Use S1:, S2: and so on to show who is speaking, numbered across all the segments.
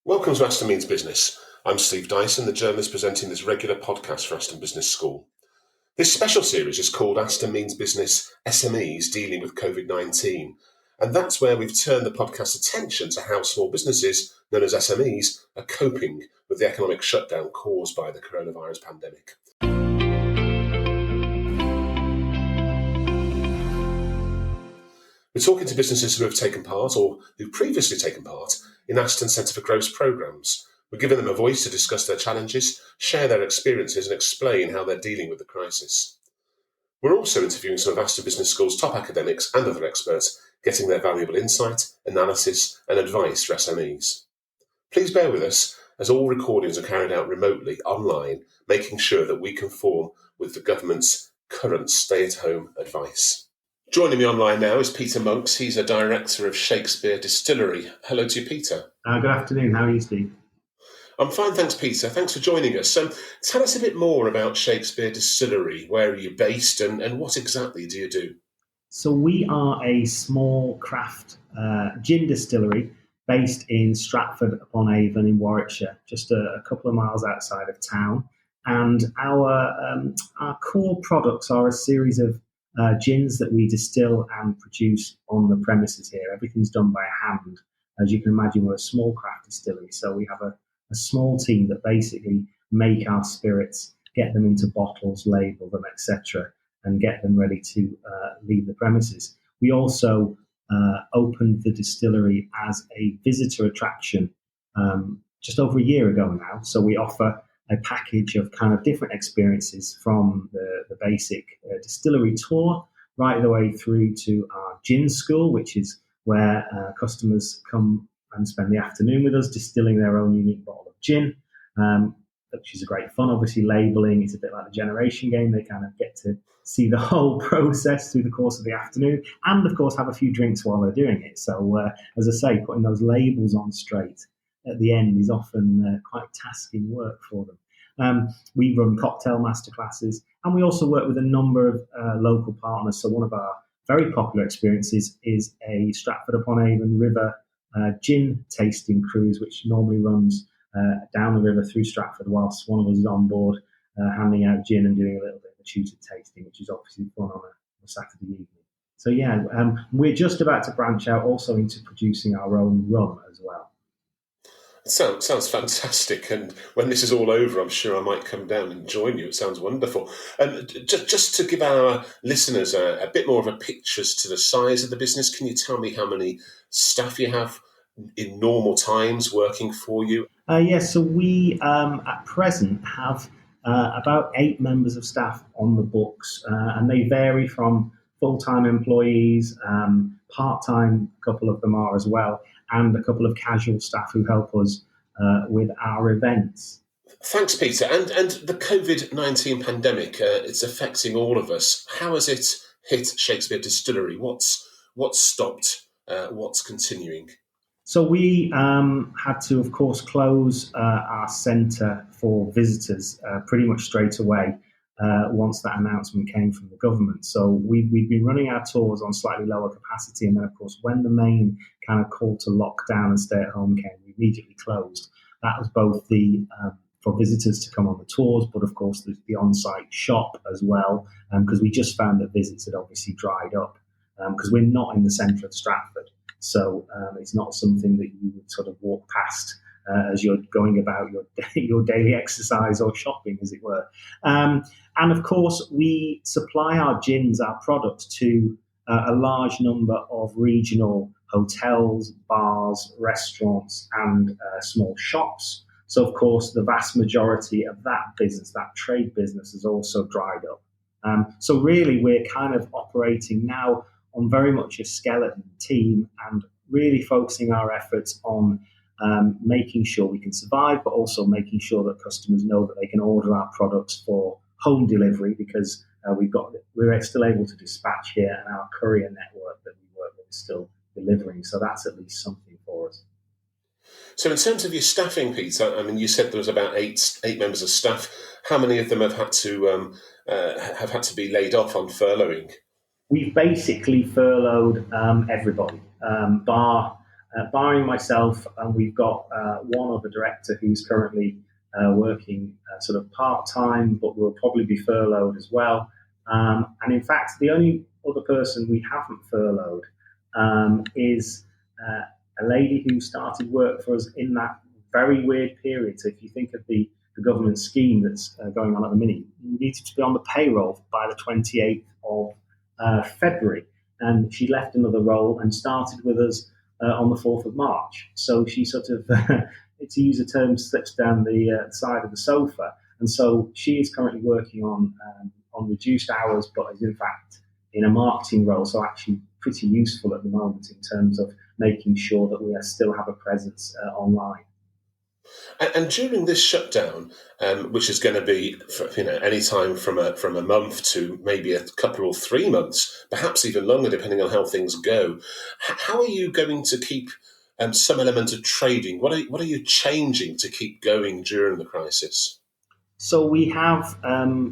S1: Welcome to S1E10 Business. I'm Steve Dyson, the journalist presenting this regular podcast for Aston Business School. This special series is called S1E10 Business SMEs Dealing with COVID-19. And that's where we've turned the podcast's attention to how small businesses, known as SMEs, are coping with the economic shutdown caused by the coronavirus pandemic. We're talking to businesses who have taken part or who've previously taken part in Aston Centre for Growth programmes. We're giving them a voice to discuss their challenges, share their experiences and explain how they're dealing with the crisis. We're also interviewing some of Aston Business School's top academics and other experts, getting their valuable insight, analysis and advice for SMEs. Please bear with us as all recordings are carried out remotely online, making sure that we conform with the government's current stay-at-home advice. Joining me online now is Peter Monks. He's a director of Shakespeare Distillery. Hello to you, Peter.
S2: Good afternoon. How are you, Steve?
S1: I'm fine, thanks, Peter. Thanks for joining us. Tell us a bit more about Shakespeare Distillery. Where are you based and what exactly do you do?
S2: So we are a small craft gin distillery based in Stratford-upon-Avon in Warwickshire, just a couple of miles outside of town. And our core products are a series of gins that we distill and produce on the premises here. Everything's done by hand. As you can imagine, we're a small craft distillery, so we have a small team that basically make our spirits, get them into bottles, label them, etc., and get them ready to leave the premises. We also opened the distillery as a visitor attraction just over a year ago now, so we offer a package of kind of different experiences from the basic distillery tour right the way through to our gin school, which is where customers come and spend the afternoon with us distilling their own unique bottle of gin, which is a great fun. Obviously, labelling, it's a bit like the generation game. They kind of get to see the whole process through the course of the afternoon and, of course, have a few drinks while they're doing it. So, as I say, putting those labels on straight at the end is often quite tasking work for them. We run cocktail masterclasses, and we also work with a number of local partners. So one of our very popular experiences is a Stratford-upon-Avon River gin tasting cruise, which normally runs down the river through Stratford whilst one of us is on board handing out gin and doing a little bit of a tutored tasting, which is obviously fun on a Saturday evening. So yeah, we're just about to branch out also into producing our own rum as well.
S1: Sounds fantastic, and when this is all over, I'm sure I might come down and join you. It sounds wonderful. And just to give our listeners a bit more of a picture as to the size of the business, can you tell me how many staff you have in normal times working for you?
S2: Yes, so we at present have about 8 members of staff on the books, and they vary from full-time employees, part-time, a couple of them are as well, and a couple of casual staff who help us with our events.
S1: Thanks, Peter. And the COVID-19 pandemic, it's affecting all of us. How has it hit Shakespeare Distillery? What's stopped? What's continuing?
S2: So we had to, of course, close our centre for visitors pretty much straight away once that announcement came from the government. So we've been running our tours on slightly lower capacity, and then, of course, when the main kind of call to lockdown and stay at home came, we immediately closed. That was both for visitors to come on the tours, but of course the on-site shop as well, because we just found that visits had obviously dried up because we're not in the centre of Stratford. So it's not something that you would sort of walk past as you're going about your daily exercise or shopping, as it were. And of course, we supply our gins, our products, to a large number of regional hotels, bars, restaurants, and small shops. So, of course, the vast majority of that business, that trade business, has also dried up. So really, we're kind of operating now on very much a skeleton team and really focusing our efforts on making sure we can survive, but also making sure that customers know that they can order our products for home delivery, because we're still able to dispatch here, and our courier network that we work with is still delivering. So that's at least something for us.
S1: So in terms of your staffing, Peter, I mean, you said there was about eight members of staff. How many of them have had to be laid off on furloughing?
S2: We've basically furloughed everybody, bar Barring myself, we've got one other director who's currently working sort of part-time, but will probably be furloughed as well. And in fact, the only other person we haven't furloughed is a lady who started work for us in that very weird period. So if you think of the government scheme that's going on at the minute, you needed to be on the payroll by the 28th of February. And she left another role and started with us on the 4th of March. So she sort of, to use a term, slips down the side of the sofa. And so she is currently working on reduced hours, but is in fact in a marketing role. So actually pretty useful at the moment in terms of making sure that we still have a presence online.
S1: And during this shutdown, which is going to be, any time from a month to maybe a couple or 3 months, perhaps even longer, depending on how things go, how are you going to keep some element of trading? What are you changing to keep going during the crisis?
S2: So we have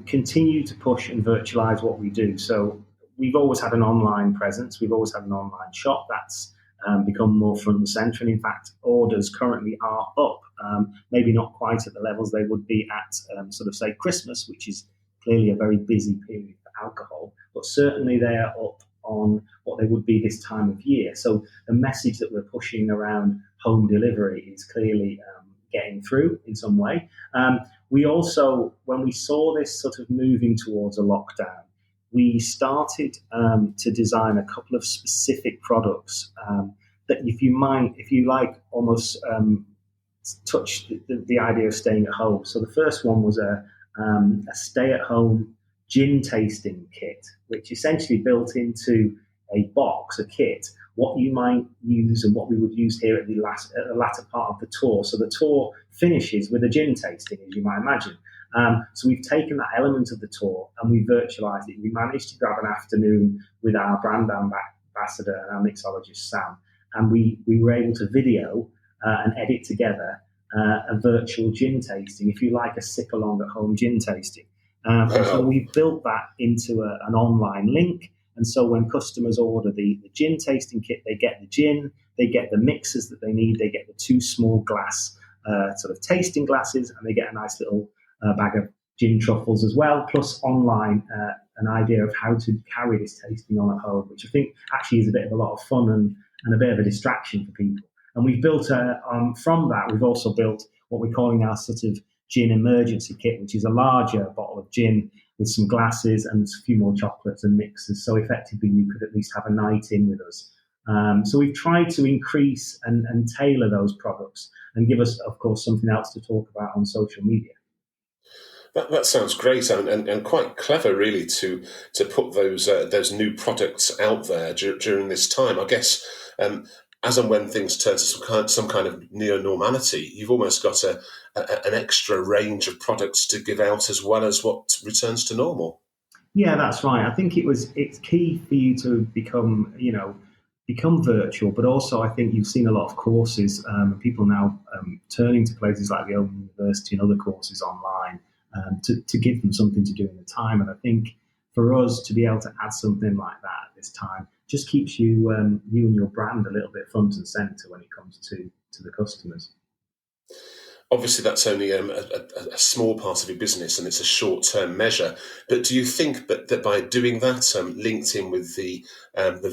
S2: continued to push and virtualize what we do. So we've always had an online presence. We've always had an online shop. That's become more front and center. And in fact, orders currently are up, maybe not quite at the levels they would be at sort of, say, Christmas, which is clearly a very busy period for alcohol, but certainly they are up on what they would be this time of year. So the message that we're pushing around home delivery is clearly getting through in some way. We also, when we saw this sort of moving towards a lockdown, we started to design a couple of specific products that, if you like, almost touch the idea of staying at home. So the first one was a stay-at-home gin tasting kit, which essentially built into a box, a kit, what you might use and what we would use here at the latter part of the tour. So the tour finishes with a gin tasting, as you might imagine. So we've taken that element of the tour and we virtualized it. We managed to grab an afternoon with our brand ambassador and our mixologist, Sam, and we were able to video and edit together a virtual gin tasting, if you like, a sip-along at home gin tasting. And so we built that into an online link. And so when customers order the gin tasting kit, they get the gin, they get the mixers that they need, they get the 2 small glass sort of tasting glasses, and they get a nice little bag of gin truffles as well, plus online an idea of how to carry this tasting on at home, which I think actually is a bit of a lot of fun and a bit of a distraction for people. And we've built, from that, we've also built what we're calling our sort of gin emergency kit, which is a larger bottle of gin with some glasses and a few more chocolates and mixers. So effectively, you could at least have a night in with us. So we've tried to increase and tailor those products and give us, of course, something else to talk about on social media.
S1: That sounds great and quite clever, really, to put those new products out there during this time. I guess as and when things turn to some kind of neo-normality, you've almost got an extra range of products to give out as well as what returns to normal.
S2: Yeah, that's right. I think it's key for you to become virtual, but also I think you've seen a lot of courses, people now turning to places like the Open University and other courses online to give them something to do in the time. And I think for us to be able to add something like that at this time just keeps you and your brand a little bit front and centre when it comes to the customers.
S1: Obviously, that's only a small part of your business and it's a short-term measure. But do you think that by doing that, linked in with the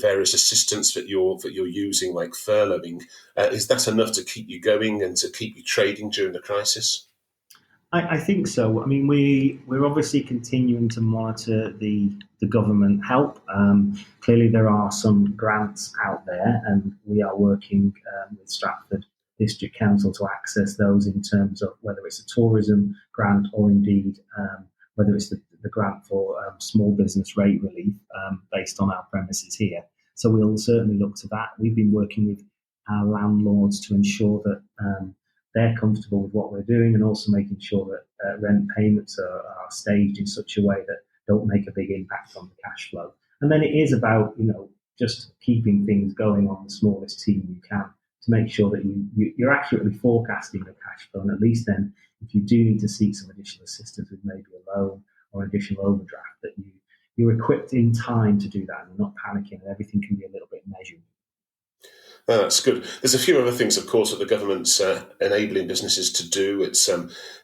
S1: various assistance that you're using, like furloughing, is that enough to keep you going and to keep you trading during the crisis?
S2: I think so. I mean, we're obviously continuing to monitor the government help. Clearly, there are some grants out there, and we are working with Stratford District Council to access those in terms of whether it's a tourism grant or indeed whether it's the grant for small business rate relief based on our premises here. So we'll certainly look to that. We've been working with our landlords to ensure that they're comfortable with what we're doing, and also making sure that rent payments are staged in such a way that don't make a big impact on the cash flow. And then it is about just keeping things going on the smallest team you can to make sure that you're accurately forecasting the cash flow, and at least then if you do need to seek some additional assistance with maybe a loan or additional overdraft, that you're equipped in time to do that and you're not panicking and everything can be a little bit measured.
S1: That's good. There's a few other things, of course, that the government's enabling businesses to do. It's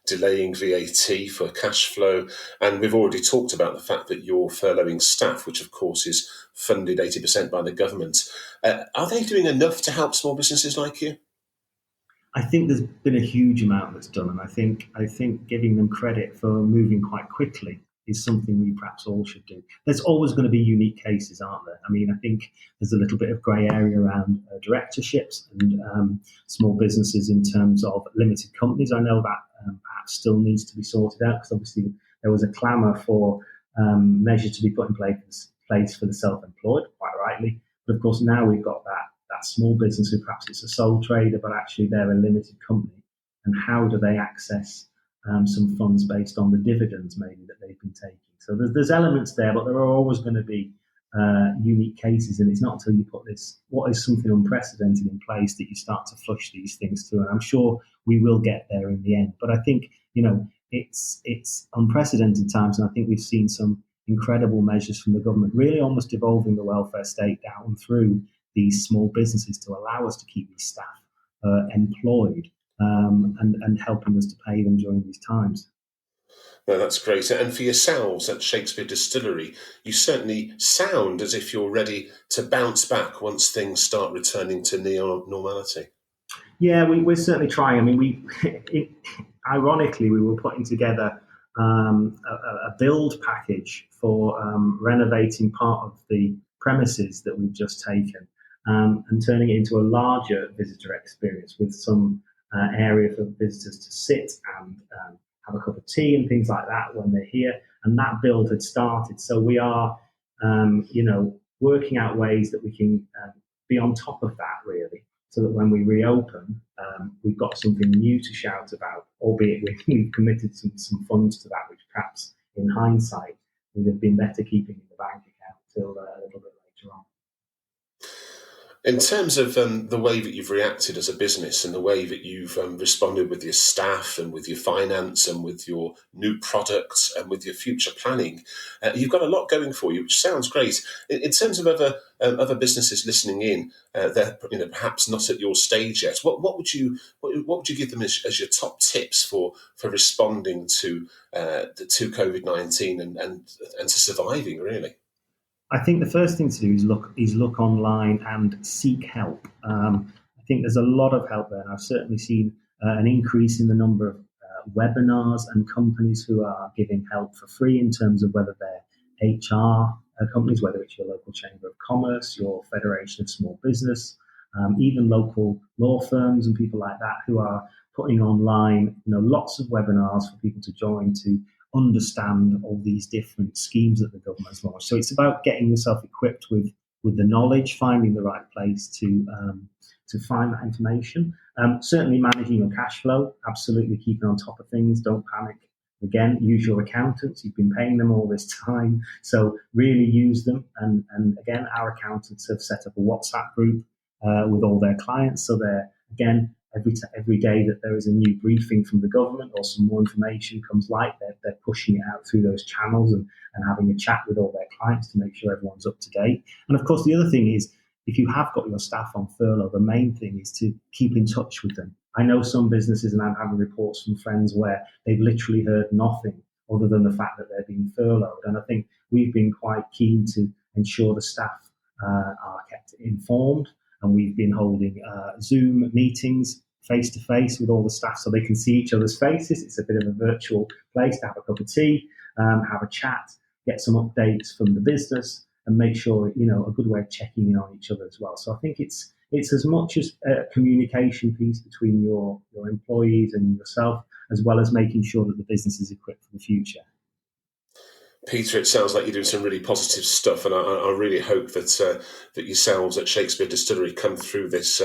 S1: delaying VAT for cash flow. And we've already talked about the fact that you're furloughing staff, which, of course, is funded 80% by the government. Are they doing enough to help small businesses like you?
S2: I think there's been a huge amount that's done, and I think giving them credit for moving quite quickly is something we perhaps all should do. There's always going to be unique cases, aren't there? I mean, I think there's a little bit of grey area around directorships and small businesses in terms of limited companies. I know that perhaps still needs to be sorted out because obviously there was a clamour for measures to be put in place for the self-employed, quite rightly. But of course, now we've got that small business who perhaps it's a sole trader, but actually they're a limited company. And how do they access some funds based on the dividends maybe that they've been taking? So there's elements there, but there are always going to be unique cases. And it's not until you put what is something unprecedented in place that you start to flush these things through. And I'm sure we will get there in the end. But I think, it's unprecedented times. And I think we've seen some incredible measures from the government, really almost evolving the welfare state down through these small businesses to allow us to keep these staff employed and helping us to pay them during these times.
S1: No, that's great. And for yourselves at Shakespeare Distillery, you certainly sound as if you're ready to bounce back once things start returning to near normality.
S2: Yeah, we're certainly trying. I mean, ironically, we were putting together a build package for renovating part of the premises that we've just taken and turning it into a larger visitor experience with some area for visitors to sit and have a cup of tea and things like that when they're here. And that build had started. So we are, working out ways that we can be on top of that, really, so that when we reopen, we've got something new to shout about, albeit we've committed some funds to that, which perhaps in hindsight would have been better keeping in the bank account till a little bit later on.
S1: In terms of the way that you've reacted as a business and the way that you've responded with your staff and with your finance and with your new products and with your future planning, you've got a lot going for you, which sounds great. In terms of other businesses listening in, they're perhaps not at your stage yet. What would you give them as your top tips for responding to COVID-19 and to surviving, really?
S2: I think the first thing to do is look online and seek help. I think there's a lot of help there, and I've certainly seen an increase in the number of webinars and companies who are giving help for free in terms of whether they're HR companies, whether it's your local chamber of commerce, your federation of small business, even local law firms and people like that who are putting online, lots of webinars for people to join to understand all these different schemes that the government has launched. So it's about getting yourself equipped with the knowledge, finding the right place to find that information. Certainly managing your cash flow, absolutely keeping on top of things. Don't panic. Again, use your accountants. You've been paying them all this time, so really use them. And again, our accountants have set up a WhatsApp group with all their clients, so they're again every day that there is a new briefing from the government or some more information comes light, they're pushing it out through those channels and having a chat with all their clients to make sure everyone's up to date. And of course, the other thing is, if you have got your staff on furlough, the main thing is to keep in touch with them. I know some businesses, and I'm having reports from friends where they've literally heard nothing other than the fact that they're being furloughed. And I think we've been quite keen to ensure the staff are kept informed, and we've been holding Zoom meetings face to face with all the staff so they can see each other's faces. It's a bit of a virtual place to have a cup of tea, have a chat, get some updates from the business, and make sure, a good way of checking in on each other as well. So I think it's as much as a communication piece between your employees and yourself, as well as making sure that the business is equipped for the future.
S1: Peter, it sounds like you're doing some really positive stuff, and I really hope that yourselves at Shakespeare Distillery come through this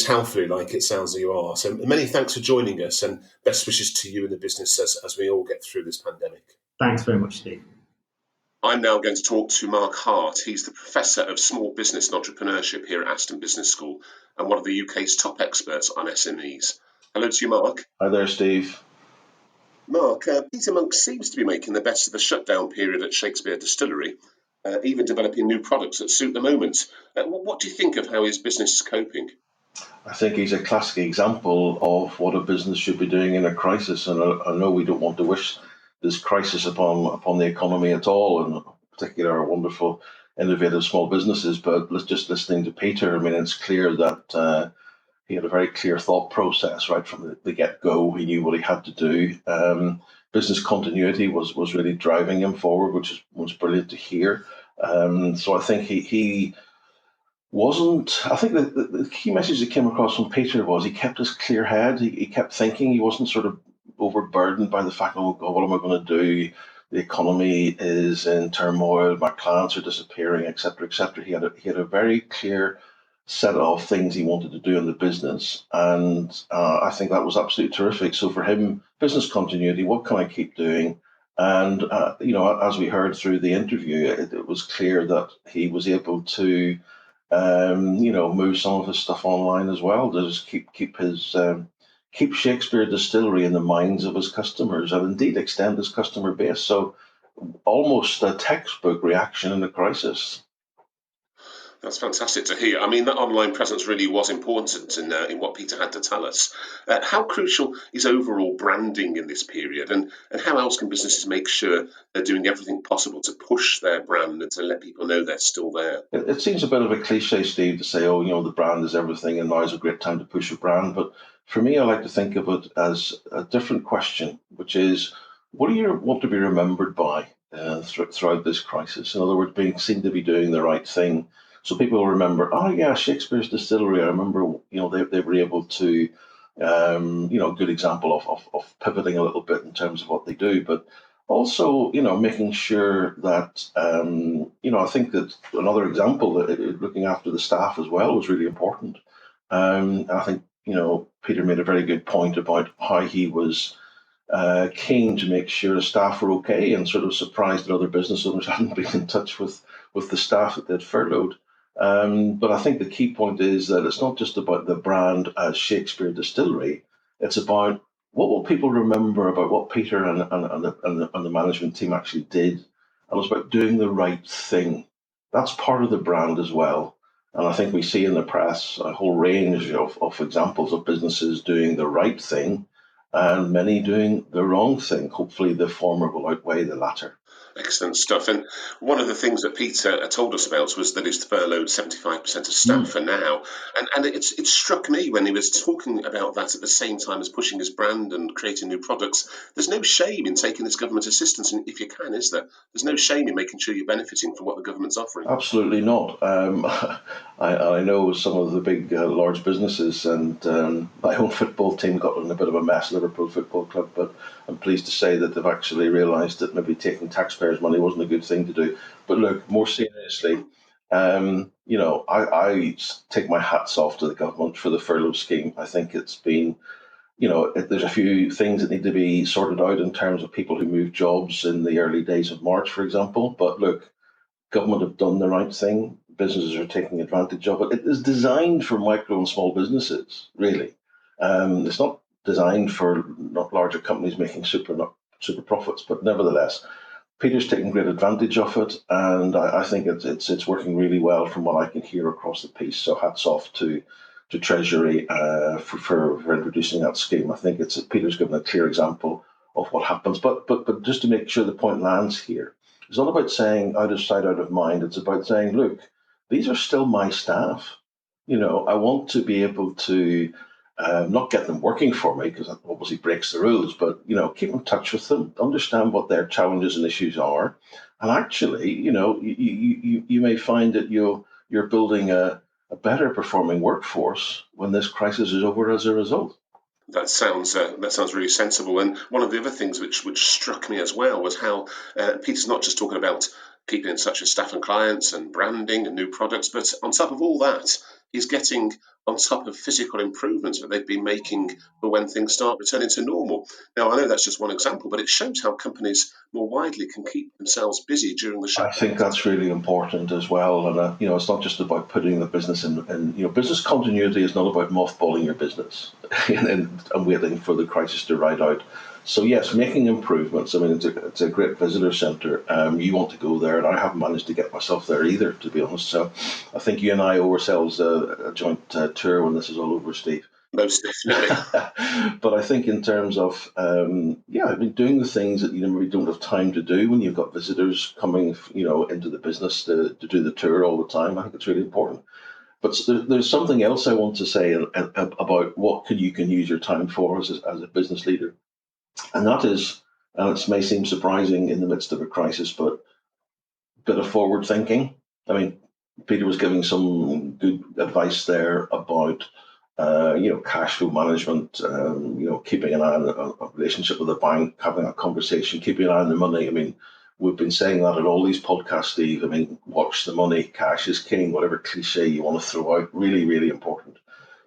S1: healthily, like it sounds that you are. So many thanks for joining us, and best wishes to you and the business as we all get through this pandemic.
S2: Thanks very much, Steve.
S1: I'm now going to talk to Mark Hart. He's the Professor of Small Business and Entrepreneurship here at Aston Business School and one of the UK's top experts on SMEs. Hello to you, Mark.
S3: Hi there, Steve.
S1: Mark, Peter Monk seems to be making the best of the shutdown period at Shakespeare Distillery. even developing new products that suit the moment. What do you think of how his business is coping?
S3: I think he's a classic example of what a business should be doing in a crisis. And I know we don't want to wish this crisis upon the economy at all, and particularly our wonderful, innovative small businesses. But just listening to Peter, I mean, it's clear that he had a very clear thought process right from the get-go. He knew what he had to do. Business continuity was really driving him forward, which was brilliant to hear. So I think he wasn't. I think the key message that came across from Peter was he kept his clear head. He kept thinking. He wasn't sort of overburdened by the fact, oh God, what am I going to do? The economy is in turmoil. My clients are disappearing, etc., etc. He had a very clear set of things he wanted to do in the business, and I think that was absolutely terrific. So for him, business continuity. What can I keep doing? And as we heard through the interview, it was clear that he was able to move some of his stuff online as well to just keep Shakespeare Distillery in the minds of his customers and indeed extend his customer base. So almost a textbook reaction in a crisis.
S1: That's fantastic to hear. I mean, that online presence really was important in what Peter had to tell us. How crucial is overall branding in this period, and how else can businesses make sure they're doing everything possible to push their brand and to let people know they're still there?
S3: It seems a bit of a cliche, Steve, to say, the brand is everything and now is a great time to push a brand. But for me, I like to think of it as a different question, which is, what do you want to be remembered by throughout this crisis? In other words, being seen to be doing the right thing. So people will remember, oh yeah, Shakespeare's Distillery. I remember, they were able to, a good example of pivoting a little bit in terms of what they do, but also, making sure that, I think that another example that looking after the staff as well was really important. And I think, Peter made a very good point about how he was keen to make sure the staff were okay, and sort of surprised that other business owners hadn't been in touch with the staff that they'd furloughed. But I think the key point is that it's not just about the brand as Shakespeare Distillery. It's about what will people remember about what Peter and the management team actually did. And it's about doing the right thing. That's part of the brand as well. And I think we see in the press a whole range of examples of businesses doing the right thing and many doing the wrong thing. Hopefully the former will outweigh the latter.
S1: Excellent stuff. And one of the things that Peter told us about was that he's furloughed 75% of staff for now. And it struck me when he was talking about that at the same time as pushing his brand and creating new products. There's no shame in taking this government assistance, and if you can, is there? There's no shame in making sure you're benefiting from what the government's offering.
S3: Absolutely not. I know some of the big, large businesses, and my own football team got in a bit of a mess, Liverpool Football Club, but I'm pleased to say that they've actually realised that maybe taking taxpayers' money wasn't a good thing to do. But look, more seriously, I take my hats off to the government for the furlough scheme. I think it's been, there's a few things that need to be sorted out in terms of people who moved jobs in the early days of March, for example. But look, government have done the right thing. Businesses are taking advantage of it. It is designed for micro and small businesses, really. It's not designed for not larger companies making super profits, but nevertheless, Peter's taking great advantage of it, and I think it's working really well from what I can hear across the piece. So hats off to Treasury for introducing that scheme. I think Peter's given a clear example of what happens. But just to make sure the point lands here, it's not about saying out of sight, out of mind. It's about saying, look, these are still my staff. I want to be able to not get them working for me, because that obviously breaks the rules, but keep in touch with them, understand what their challenges and issues are, and actually, you may find that you're building a better performing workforce when this crisis is over as a result.
S1: That sounds really sensible. And one of the other things which struck me as well was how Peter's not just talking about keeping in touch with staff and clients and branding and new products, but on top of all that, he's getting on top of physical improvements that they've been making for when things start returning to normal. Now, I know that's just one example, but it shows how companies more widely can keep themselves busy during the shutdown.
S3: I think that's really important as well. And, it's not just about putting the business in, business continuity is not about mothballing your business and waiting for the crisis to ride out. So yes, making improvements. I mean, it's a great visitor centre. You want to go there, and I haven't managed to get myself there either, to be honest. So I think you and I owe ourselves a joint tour when this is all over, Steve.
S1: Most definitely.
S3: But I think in terms of, I mean, doing the things that you maybe don't have time to do when you've got visitors coming, into the business to do the tour all the time, I think it's really important. But there's something else I want to say about what you can use your time for as a business leader. And that is, and it may seem surprising in the midst of a crisis, but a bit of forward thinking. I mean, Peter was giving some good advice there about, cash flow management, keeping an eye on a relationship with the bank, having a conversation, keeping an eye on the money. I mean, we've been saying that in all these podcasts, Steve. I mean, watch the money, cash is king, whatever cliche you want to throw out, really, really important.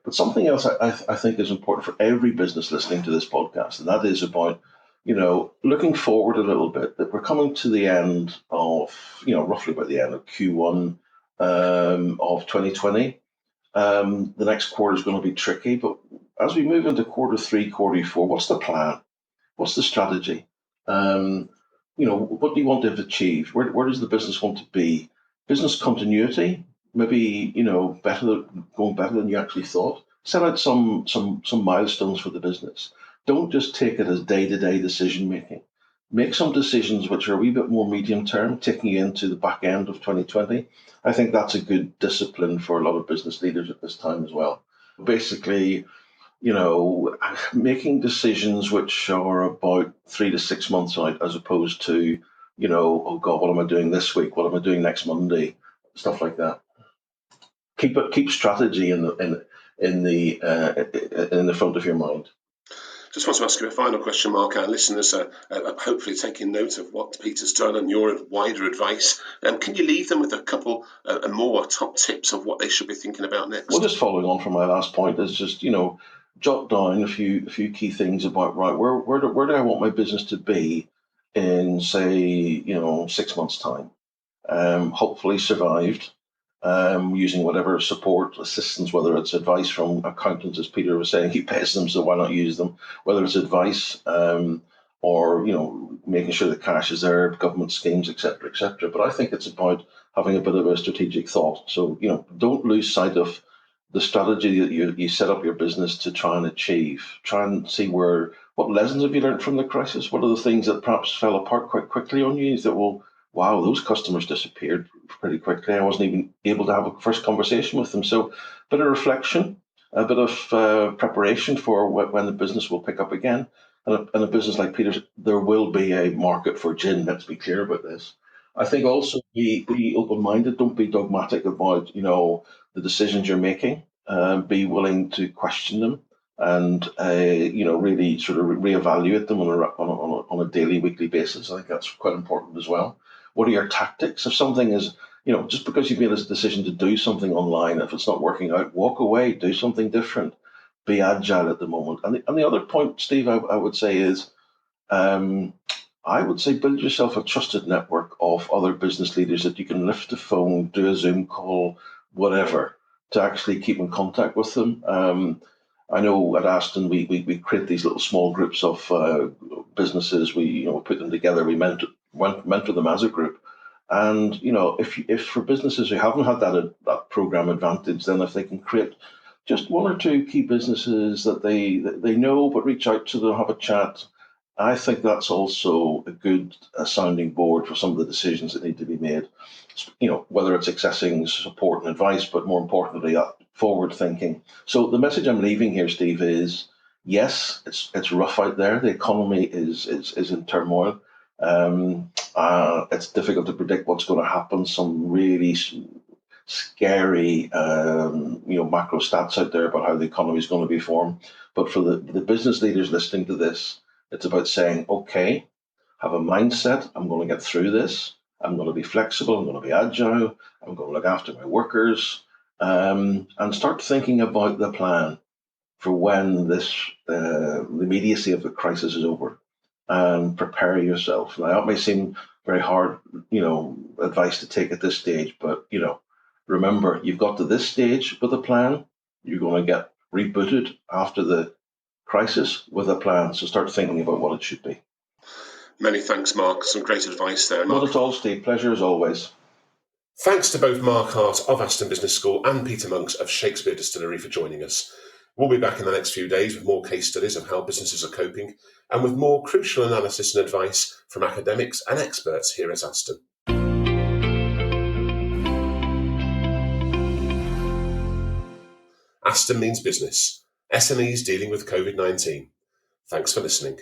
S3: But something else I think is important for every business listening to this podcast, and that is about, looking forward a little bit, that we're coming to the end of, roughly by the end of Q1 of 2020. The next quarter is going to be tricky, but as we move into quarter three, quarter four, what's the plan? What's the strategy? What do you want to have achieved? Where does the business want to be? Business continuity, maybe, going better than you actually thought. Set out some milestones for the business. Don't just take it as day-to-day decision making. Make some decisions which are a wee bit more medium term, taking you into the back end of 2020. I think that's a good discipline for a lot of business leaders at this time as well. Basically, making decisions which are about 3 to 6 months out, as opposed to, oh God, what am I doing this week? What am I doing next Monday? Stuff like that. Keep strategy in the front of your mind.
S1: Just want to ask you a final question, Mark. Our listeners are hopefully taking note of what Peter's done and your wider advice. Can you leave them with a couple more top tips of what they should be thinking about next?
S3: Well, just following on from my last point is just, jot down a few key things about, right, where do I want my business to be in, say, 6 months' time? Hopefully survived. Using whatever support, assistance, whether it's advice from accountants, as Peter was saying, he pays them, so why not use them? Whether it's advice or, making sure the cash is there, government schemes, etc., etc. But I think it's about having a bit of a strategic thought. So, don't lose sight of the strategy that you set up your business to try and achieve. Try and see what lessons have you learned from the crisis? What are the things that perhaps fell apart quite quickly on you that will, wow, those customers disappeared pretty quickly. I wasn't even able to have a first conversation with them. So a bit of reflection, a bit of preparation for when the business will pick up again. And a business like Peter's, there will be a market for gin. Let's be clear about this. I think also be open-minded. Don't be dogmatic about, the decisions you're making. Be willing to question them and, really sort of reevaluate them on a daily, weekly basis. I think that's quite important as well. What are your tactics? If something is, just because you've made a decision to do something online, if it's not working out, walk away, do something different, be agile at the moment. And the other point, Steve, I would say is, build yourself a trusted network of other business leaders that you can lift the phone, do a Zoom call, whatever, to actually keep in contact with them. I know at Aston we create these little small groups of businesses. We put them together. We mentor them as a group. And if for businesses who haven't had that program advantage, then if they can create just one or two key businesses that they know, but reach out to them, have a chat, I think that's also a good sounding board for some of the decisions that need to be made. Whether it's accessing support and advice, but more importantly, forward thinking. So the message I'm leaving here, Steve, is yes, it's rough out there. The economy is in turmoil. It's difficult to predict what's going to happen. Some really scary, macro stats out there about how the economy is going to be formed. But for the business leaders listening to this, it's about saying, okay, have a mindset. I'm going to get through this. I'm going to be flexible. I'm going to be agile. I'm going to look after my workers, and start thinking about the plan for when the immediacy of the crisis is over, and prepare yourself. Now, that may seem very hard, advice to take at this stage, but, remember, you've got to this stage with a plan. You're going to get rebooted after the crisis with a plan. So start thinking about what it should be.
S1: Many thanks, Mark. Some great advice there.
S3: Not at all, Steve. Pleasure as always.
S1: Thanks to both Mark Hart of Aston Business School and Peter Monks of Shakespeare Distillery for joining us. We'll be back in the next few days with more case studies of how businesses are coping and with more crucial analysis and advice from academics and experts here at Aston. Aston means business. SMEs dealing with COVID-19. Thanks for listening.